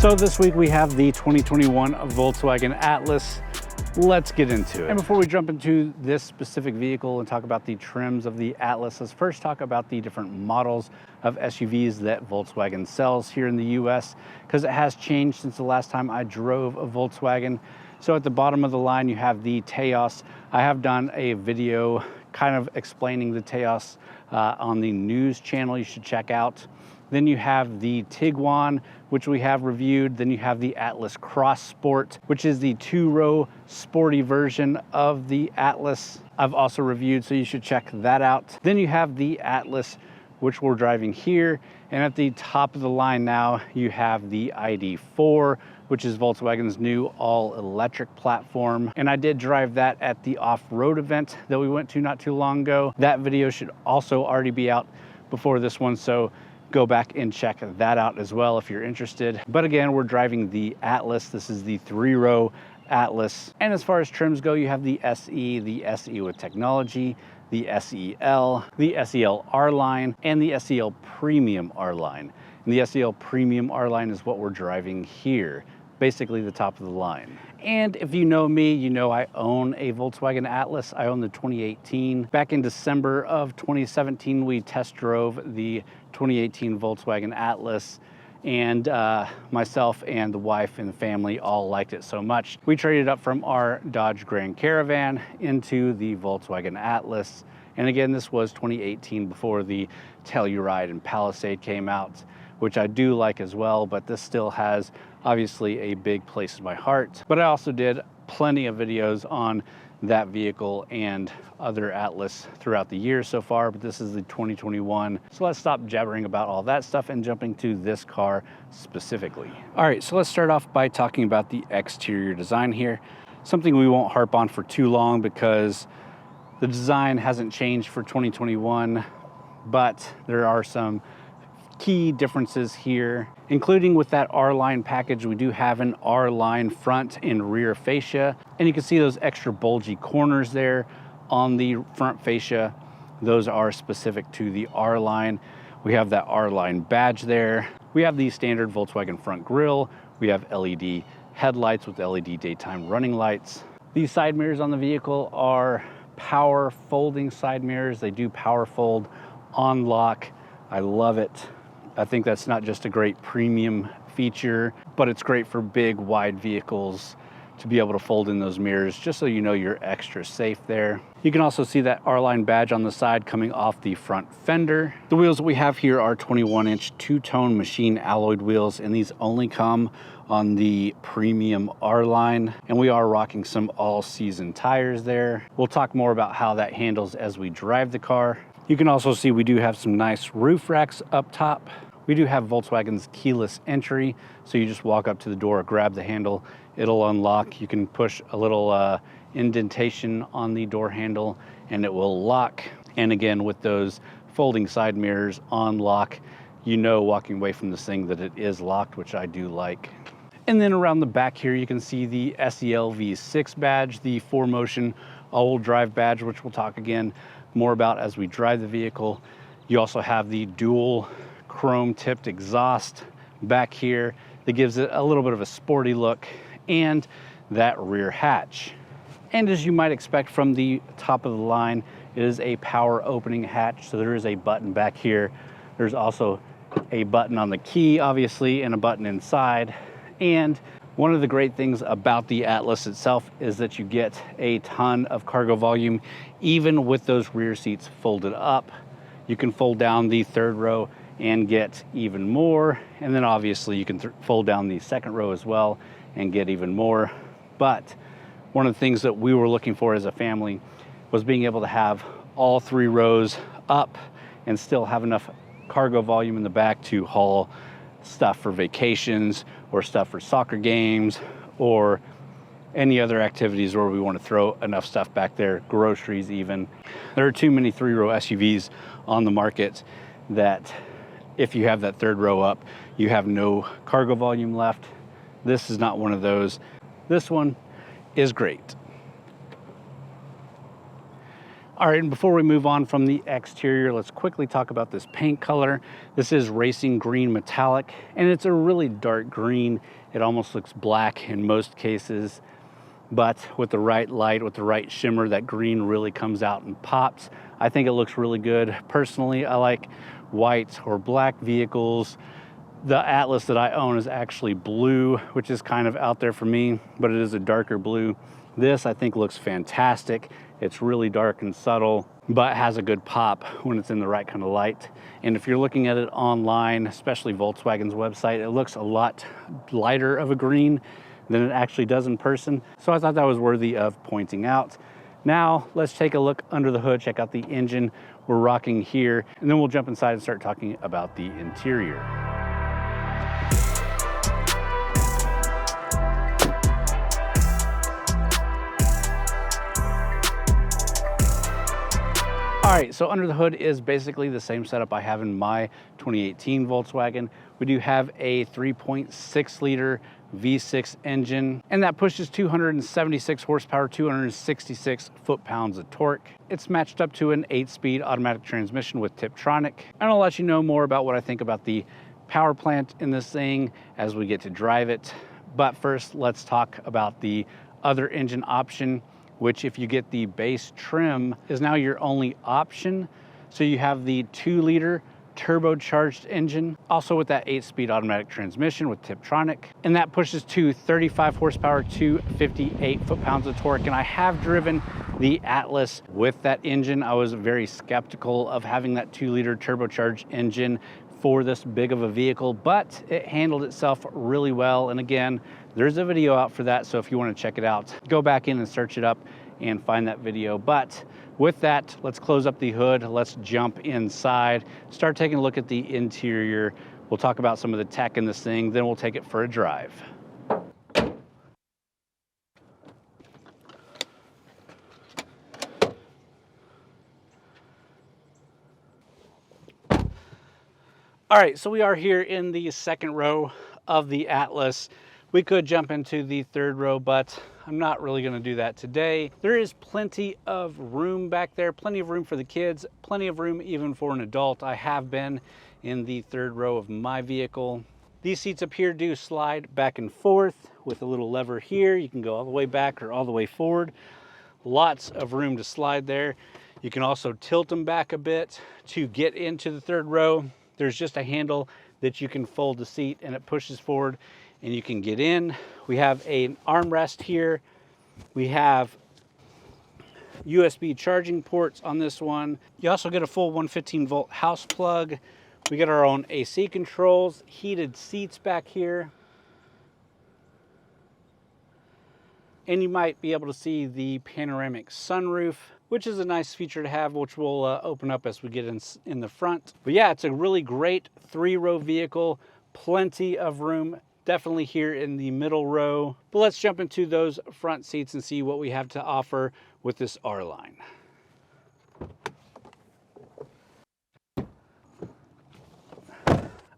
So this week we have the 2021 Volkswagen Atlas. Let's get into it. And before we jump into this specific vehicle and talk about the trims of the Atlas, let's first talk about the different models of SUVs that Volkswagen sells here in the US, because it has changed since the last time I drove a Volkswagen. So at the bottom of the line, you have the Taos. I have done a video kind of explaining the Taos on the news channel you should check out. Then you have the Tiguan, which we have reviewed. Then you have the Atlas Cross Sport, which is the two-row sporty version of the Atlas. I've also reviewed, so you should check that out. Then you have the Atlas, which we're driving here. And at the top of the line now, you have the ID.4, which is Volkswagen's new all-electric platform. And I did drive that at the off-road event that we went to not too long ago. That video should also already be out before this one, so go back and check that out as well if you're interested. But again, we're driving the Atlas. This is the three-row Atlas. And as far as trims go, you have the SE with technology, the SEL, the SEL R-Line, and the SEL Premium R-Line. And the SEL Premium R-Line is what we're driving here, basically the top of the line. And if you know me, you know I own a Volkswagen Atlas. I own the 2018. Back in December of 2017, we test drove the 2018 Volkswagen Atlas, and myself and the wife and the family all liked it so much. We traded up from our Dodge Grand Caravan into the Volkswagen Atlas. And again, this was 2018 before the Telluride and Palisade came out, which I do like as well, but this still has obviously a big place in my heart. But I also did plenty of videos on that vehicle and other Atlas throughout the year so far, but this is the 2021. So let's stop jabbering about all that stuff and jumping to this car specifically. All right, so let's start off by talking about the exterior design here. Something we won't harp on for too long because the design hasn't changed for 2021, but there are some key differences here, including with that R-Line package. We do have an R-Line front and rear fascia, and you can see those extra bulgy corners there on the front fascia. Those are specific to the R-Line. We have that R-Line badge there. We have the standard Volkswagen front grille. We have LED headlights with LED daytime running lights. These side mirrors on the vehicle are power folding side mirrors. They do power fold on lock. I love it. I think that's not just a great premium feature, but it's great for big, wide vehicles to be able to fold in those mirrors, just so you know you're extra safe there. You can also see that R-Line badge on the side coming off the front fender. The wheels that we have here are 21-inch two-tone machine alloyed wheels, and these only come on the premium R-Line, and we are rocking some all-season tires there. We'll talk more about how that handles as we drive the car. You can also see we do have some nice roof racks up top. We do have Volkswagen's keyless entry, so you just walk up to the door, grab the handle, it'll unlock. You can push a little indentation on the door handle and it will lock. And again, with those folding side mirrors on lock, you know walking away from this thing that it is locked, which I do like. And then around the back here, you can see the SEL V6 badge, the 4Motion all-wheel drive badge, which we'll talk again more about as we drive the vehicle. You also have the dual chrome tipped exhaust back here that gives it a little bit of a sporty look, and that rear hatch. And as you might expect from the top of the line, it is a power opening hatch, so there is a button back here. There's also a button on the key, obviously, and a button inside. And one of the great things about the Atlas itself is that you get a ton of cargo volume, even with those rear seats folded up. You can fold down the third row and get even more. And then obviously you can fold down the second row as well and get even more. But one of the things that we were looking for as a family was being able to have all three rows up and still have enough cargo volume in the back to haul stuff for vacations or stuff for soccer games or any other activities where we want to throw enough stuff back there, groceries even. There are too many 3-row SUVs on the market that if you have that 3rd row up, you have no cargo volume left. This is not one of those. This one is great. All right, and before we move on from the exterior, let's quickly talk about this paint color. This is racing green metallic, and it's a really dark green. It almost looks black in most cases, but with the right light, with the right shimmer, that green really comes out and pops. I think it looks really good. Personally, I like white or black vehicles. The Atlas that I own is actually blue, which is kind of out there for me, but it is a darker blue. This I think looks fantastic. It's really dark and subtle, but has a good pop when it's in the right kind of light. And if you're looking at it online, especially Volkswagen's website, it looks a lot lighter of a green than it actually does in person. So I thought that was worthy of pointing out. Now let's take a look under the hood, check out the engine we're rocking here, and then we'll jump inside and start talking about the interior. All right, so under the hood is basically the same setup I have in my 2018 Volkswagen. We do have a 3.6 liter V6 engine, and that pushes 276 horsepower, 266 foot-pounds of torque. It's matched up to an 8-speed automatic transmission with Tiptronic. And I'll let you know more about what I think about the power plant in this thing as we get to drive it. But first, let's talk about the other engine option, which if you get the base trim is now your only option. So you have the 2-liter turbocharged engine, also with that 8-speed automatic transmission with Tiptronic, and that pushes to 35 horsepower to 58 foot-pounds of torque. And I have driven the Atlas with that engine. I was very skeptical of having that 2-liter turbocharged engine for this big of a vehicle, but it handled itself really well. And again, there's a video out for that, so if you want to check it out, go back in and search it up and find that video. But with that, let's close up the hood, let's jump inside, start taking a look at the interior. We'll talk about some of the tech in this thing, then we'll take it for a drive. All right, so we are here in the 2nd row of the Atlas. We could jump into the 3rd row, but I'm not really gonna do that today. There is plenty of room back there, plenty of room for the kids, plenty of room even for an adult. I have been in the 3rd row of my vehicle. These seats up here do slide back and forth with a little lever here. You can go all the way back or all the way forward. Lots of room to slide there. You can also tilt them back a bit to get into the 3rd row. There's just a handle that you can fold the seat and it pushes forward and you can get in. We have an armrest here. We have USB charging ports on this one. You also get a full 115-volt house plug. We get our own AC controls, heated seats back here. And you might be able to see the panoramic sunroof, which is a nice feature to have, which we'll open up as we get in the front. But yeah, it's a really great 3-row vehicle, plenty of room, definitely here in the middle row. But let's jump into those front seats and see what we have to offer with this R-Line.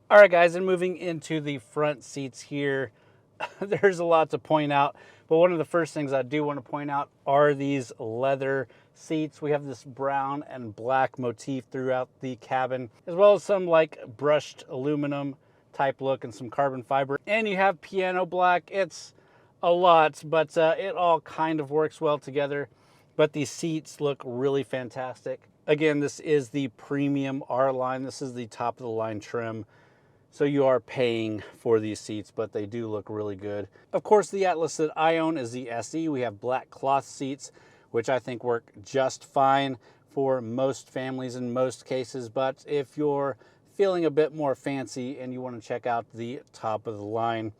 All right, guys, and moving into the front seats here, there's a lot to point out, but one of the first things I do want to point out are these leather seats. We have this brown and black motif throughout the cabin, as well as some like brushed aluminum type look and some carbon fiber. And you have piano black. It's a lot, but it all kind of works well together. But these seats look really fantastic. Again, this is the Premium R-Line. This is the top of the line trim. So you are paying for these seats, but they do look really good. Of course, the Atlas that I own is the SE. We have black cloth seats, which I think work just fine for most families in most cases. But if you're feeling a bit more fancy and you want to check out the top of the line,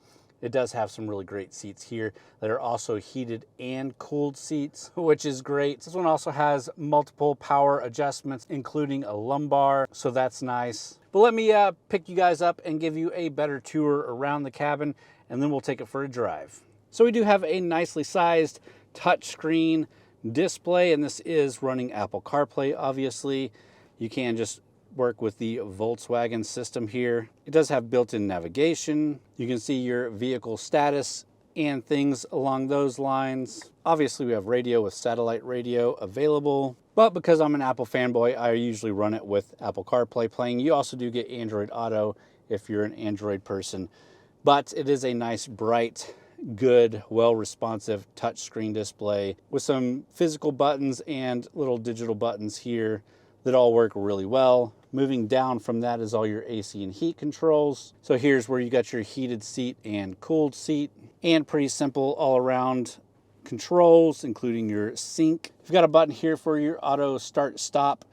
it does have some really great seats here that are also heated and cooled seats, which is great. This one also has multiple power adjustments, including a lumbar, so that's nice. But let me pick you guys up and give you a better tour around the cabin, and then we'll take it for a drive. So we do have a nicely sized touchscreen display, and this is running Apple CarPlay, obviously. You can just work with the Volkswagen system here. It does have built-in navigation. You can see your vehicle status and things along those lines. Obviously, we have radio with satellite radio available, but because I'm an Apple fanboy, I usually run it with Apple CarPlay playing. You also do get Android Auto if you're an Android person, but it is a nice, bright, good, well-responsive touchscreen display with some physical buttons and little digital buttons here that all work really well. Moving down from that is all your AC and heat controls. So here's where you got your heated seat and cooled seat, and pretty simple all around controls, including your sync. You've got a button here for your auto start stop,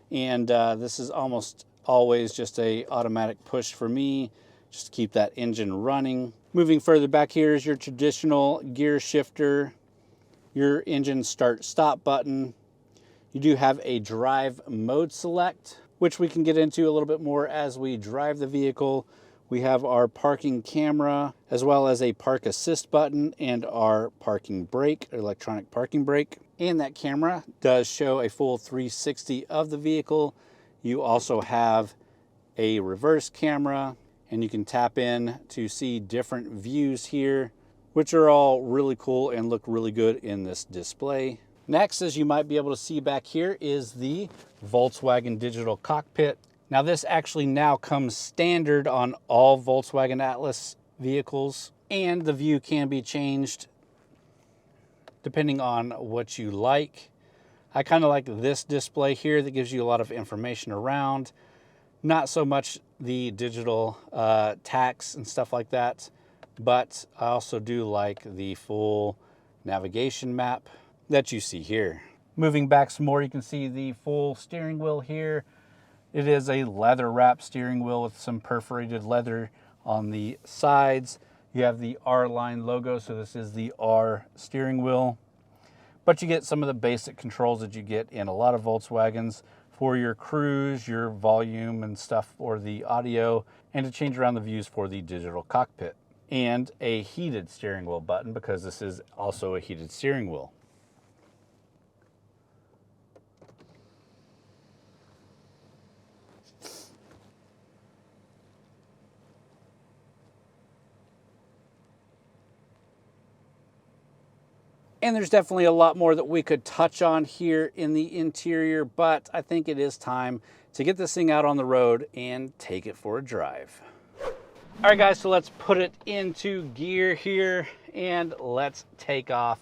and this is almost always just a automatic push for me, just to keep that engine running. Moving further back here is your traditional gear shifter, your engine start stop button. You do have a drive mode select, which we can get into a little bit more as we drive the vehicle. We have our parking camera, as well as a park assist button and our parking brake, electronic parking brake. And that camera does show a full 360 of the vehicle. You also have a reverse camera, and you can tap in to see different views here, which are all really cool and look really good in this display. Next, as you might be able to see back here, is the Volkswagen digital cockpit. Now this actually now comes standard on all Volkswagen Atlas vehicles, and the view can be changed depending on what you like. I kind of like this display here that gives you a lot of information around. Not so much the digital tax and stuff like that, but I also do like the full navigation map that you see here. Moving back some more, you can see the full steering wheel here. It is a leather wrap steering wheel with some perforated leather on the sides. You have the R-Line logo, so this is the R steering wheel. But you get some of the basic controls that you get in a lot of Volkswagens for your cruise, your volume and stuff for the audio, and to change around the views for the digital cockpit. And a heated steering wheel button, because this is also a heated steering wheel. And there's definitely a lot more that we could touch on here in the interior, but I think it is time to get this thing out on the road and take it for a drive. All right, guys, so let's put it into gear here and let's take off.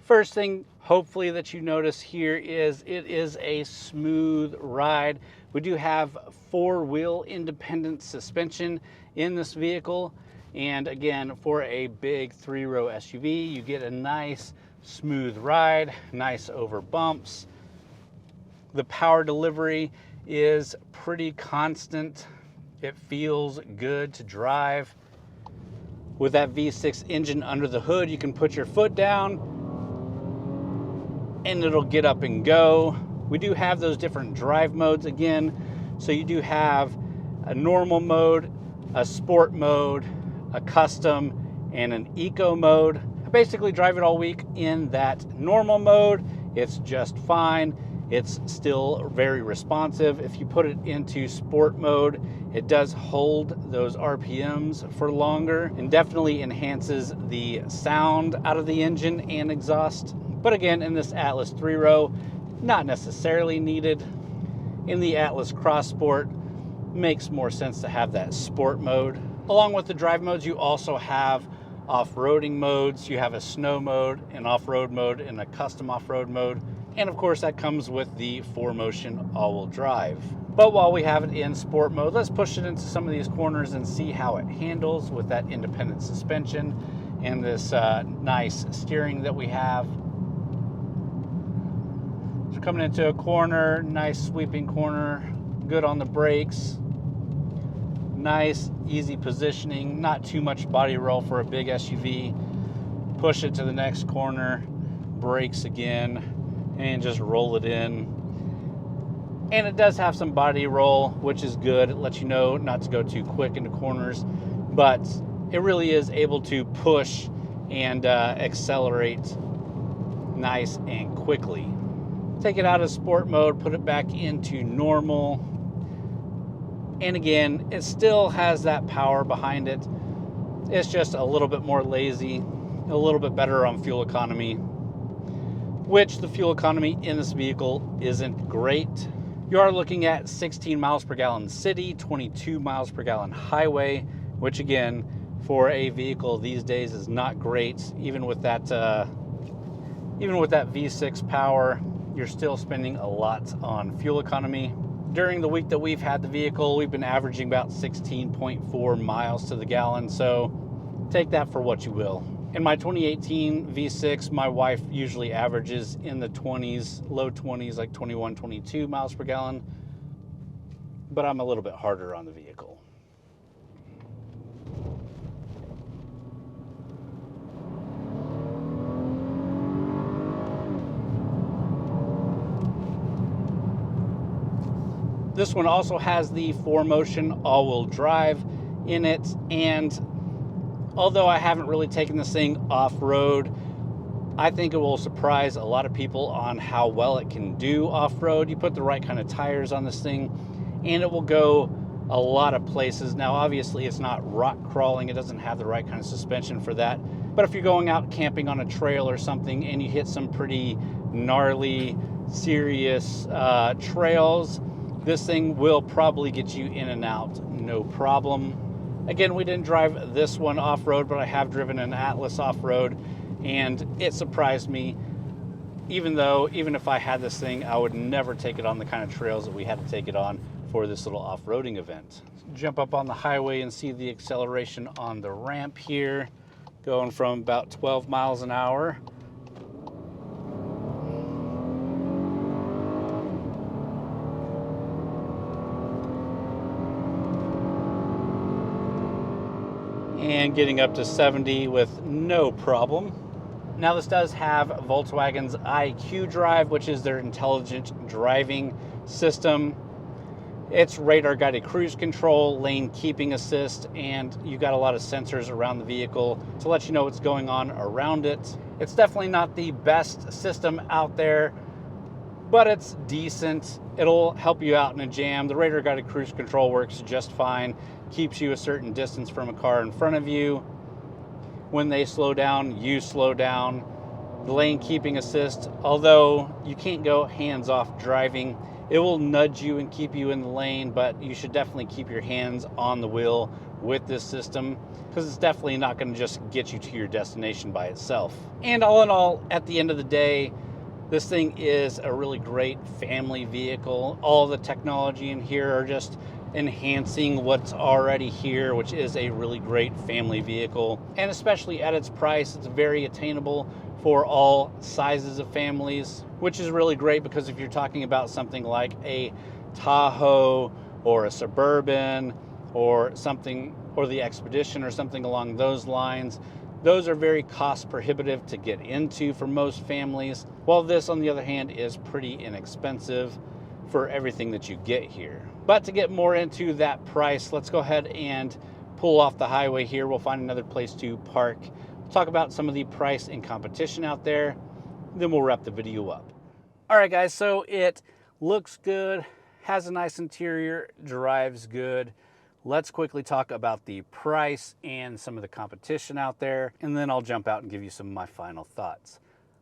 First thing, hopefully, that you notice here is it is a smooth ride. We do have four-wheel independent suspension in this vehicle. And again, for a big three-row SUV, you get a nice smooth ride, nice over bumps. The power delivery is pretty constant. It feels good to drive. With that V6 engine under the hood, you can put your foot down and it'll get up and go. We do have those different drive modes again. So you do have a normal mode, a sport mode, a custom, and an eco mode. I basically drive it all week in that normal mode. It's just fine. It's still very responsive. If you put it into sport mode, it does hold those RPMs for longer and definitely enhances the sound out of the engine and exhaust. But again, in this Atlas 3-row, not necessarily needed. In the Atlas Cross Sport, makes more sense to have that sport mode. Along with the drive modes, you also have off-roading modes. You have a snow mode, an off-road mode, and a custom off-road mode. And of course, that comes with the 4Motion all-wheel drive. But while we have it in sport mode, let's push it into some of these corners and see how it handles with that independent suspension and this nice steering that we have. So coming into a corner, nice sweeping corner, good on the brakes. Nice, easy positioning, not too much body roll for a big SUV. Push it to the next corner, brakes again, and just roll it in. And it does have some body roll, which is good. It lets you know not to go too quick into corners, but it really is able to push and accelerate nice and quickly. Take it out of sport mode, put it back into normal, and again, it still has that power behind it. It's just a little bit more lazy, a little bit better on fuel economy, which the fuel economy in this vehicle isn't great. You are looking at 16 miles per gallon city, 22 miles per gallon highway, which again, for a vehicle these days is not great. Even with that V6 power, you're still spending a lot on fuel economy. During the week that we've had the vehicle, we've been averaging about 16.4 miles to the gallon, so take that for what you will. In my 2018 V6, my wife usually averages in the 20s, low 20s, like 21, 22 miles per gallon, but I'm a little bit harder on the vehicle. This one also has the 4Motion all-wheel drive in it, and although I haven't really taken this thing off-road, I think it will surprise a lot of people on how well it can do off-road. You put the right kind of tires on this thing, and it will go a lot of places. Now, obviously, it's not rock crawling. It doesn't have the right kind of suspension for that. But if you're going out camping on a trail or something and you hit some pretty gnarly, serious trails, this thing will probably get you in and out, no problem. Again, we didn't drive this one off-road, but I have driven an Atlas off-road, and it surprised me, even if I had this thing, I would never take it on the kind of trails that we had to take it on for this little off-roading event. Jump up on the highway and see the acceleration on the ramp here, going from about 12 miles an hour. And getting up to 70 with no problem. Now, this does have Volkswagen's IQ Drive, which is their intelligent driving system. It's radar guided cruise control, lane keeping assist, and you got a lot of sensors around the vehicle to let you know what's going on around it. It's definitely not the best system out there, but it's decent. It'll help you out in a jam. The radar guided cruise control works just fine. Keeps you a certain distance from a car in front of you. When they slow down, you slow down. The lane keeping assist, although you can't go hands off driving, it will nudge you and keep you in the lane, but you should definitely keep your hands on the wheel with this system, because it's definitely not going to just get you to your destination by itself. And all in all, at the end of the day, this thing is a really great family vehicle. All the technology in here are just enhancing what's already here, which is a really great family vehicle. And especially at its price, it's very attainable for all sizes of families, which is really great, because if you're talking about something like a Tahoe or a Suburban or something, or the Expedition or something along those lines, those are very cost prohibitive to get into for most families, while this, on the other hand, is pretty inexpensive for everything that you get here. But to get more into that price, let's go ahead and pull off the highway here. We'll find another place to park, talk about some of the price and competition out there, then we'll wrap the video up. All right, guys, so it looks good, has a nice interior, drives good. Let's quickly talk about the price and some of the competition out there, and then I'll jump out and give you some of my final thoughts.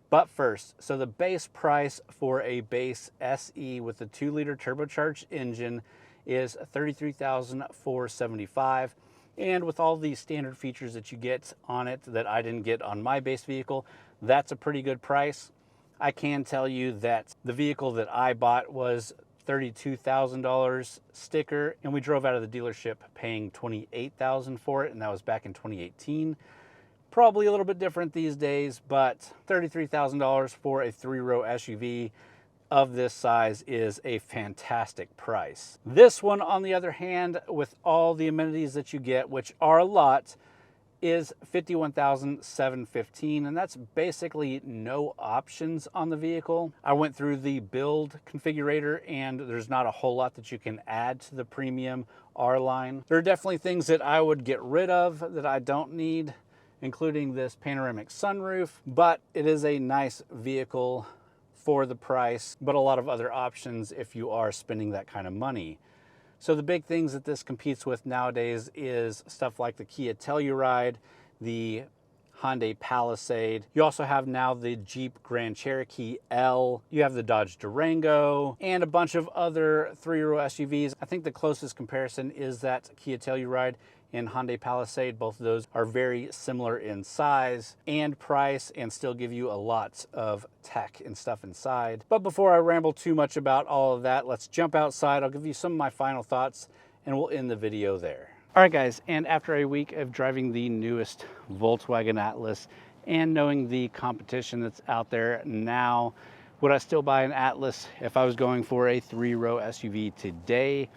But first, so the base price for a base SE with a 2-liter turbocharged engine is $33,475. And with all the standard features that you get on it that I didn't get on my base vehicle, that's a pretty good price. I can tell you that the vehicle that I bought was $32,000 sticker, and we drove out of the dealership paying $28,000 for it, and that was back in 2018. Probably a little bit different these days, but $33,000 for a 3-row SUV of this size is a fantastic price. This one, on the other hand, with all the amenities that you get, which are a lot, is $51,715, and that's basically no options on the vehicle. I went through the build configurator and there's not a whole lot that you can add to the Premium R-Line. There are definitely things that I would get rid of that I don't need, including this panoramic sunroof, but it is a nice vehicle for the price, but a lot of other options if you are spending that kind of money. So the big things that this competes with nowadays is stuff like the Kia Telluride, the Hyundai Palisade. You also have now the Jeep Grand Cherokee L. You have the Dodge Durango and a bunch of other three-row SUVs. I think the closest comparison is that Kia Telluride and Hyundai Palisade. Both of those are very similar in size and price and still give you a lot of tech and stuff inside. But before I ramble too much about all of that, let's jump outside. I'll give you some of my final thoughts and we'll end the video there. All right, guys, and after a week of driving the newest Volkswagen Atlas and knowing the competition that's out there now, would I still buy an Atlas if I was going for a three-row SUV today?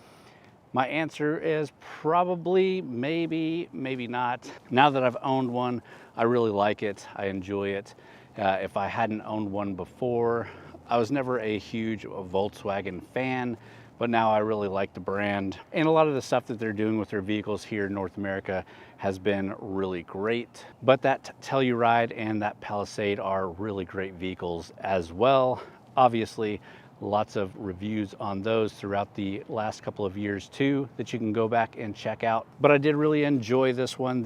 My answer is probably, maybe, maybe not. Now that I've owned one, I really like it. I enjoy it. If I hadn't owned one before, I was never a huge Volkswagen fan, but now I really like the brand. And a lot of the stuff that they're doing with their vehicles here in North America has been really great. But that Telluride and that Palisade are really great vehicles as well. Obviously, lots of reviews on those throughout the last couple of years too that you can go back and check out. But I did really enjoy this one.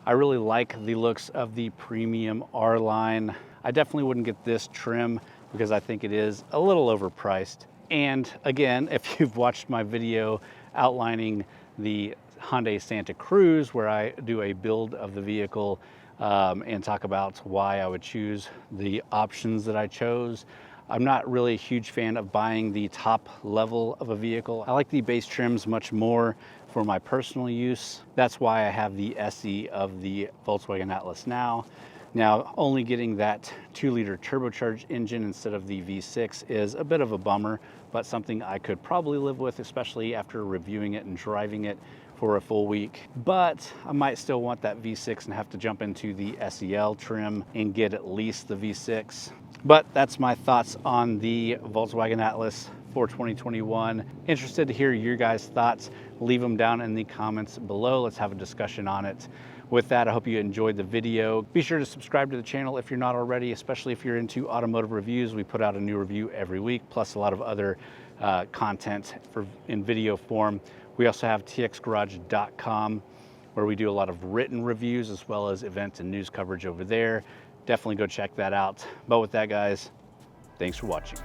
I really like the looks of the Premium R-Line. I definitely wouldn't get this trim because I think it is a little overpriced. And again, if you've watched my video outlining the Hyundai Santa Cruz, where I do a build of the vehicle and talk about why I would choose the options that I chose, I'm not really a huge fan of buying the top level of a vehicle. I like the base trims much more for my personal use. That's why I have the SE of the Volkswagen Atlas now. Now, only getting that 2-liter turbocharged engine instead of the V6 is a bit of a bummer, but something I could probably live with, especially after reviewing it and driving it for a full week. But I might still want that V6 and have to jump into the SEL trim and get at least the V6. But that's my thoughts on the Volkswagen Atlas for 2021. Interested to hear your guys' thoughts. Leave them down in the comments below. Let's have a discussion on it. With that, I hope you enjoyed the video. Be sure to subscribe to the channel if you're not already, especially if you're into automotive reviews. We put out a new review every week, plus a lot of other content in video form. We also have TXGARAGE.com, where we do a lot of written reviews as well as event and news coverage over there. Definitely go check that out. But with that, guys, thanks for watching.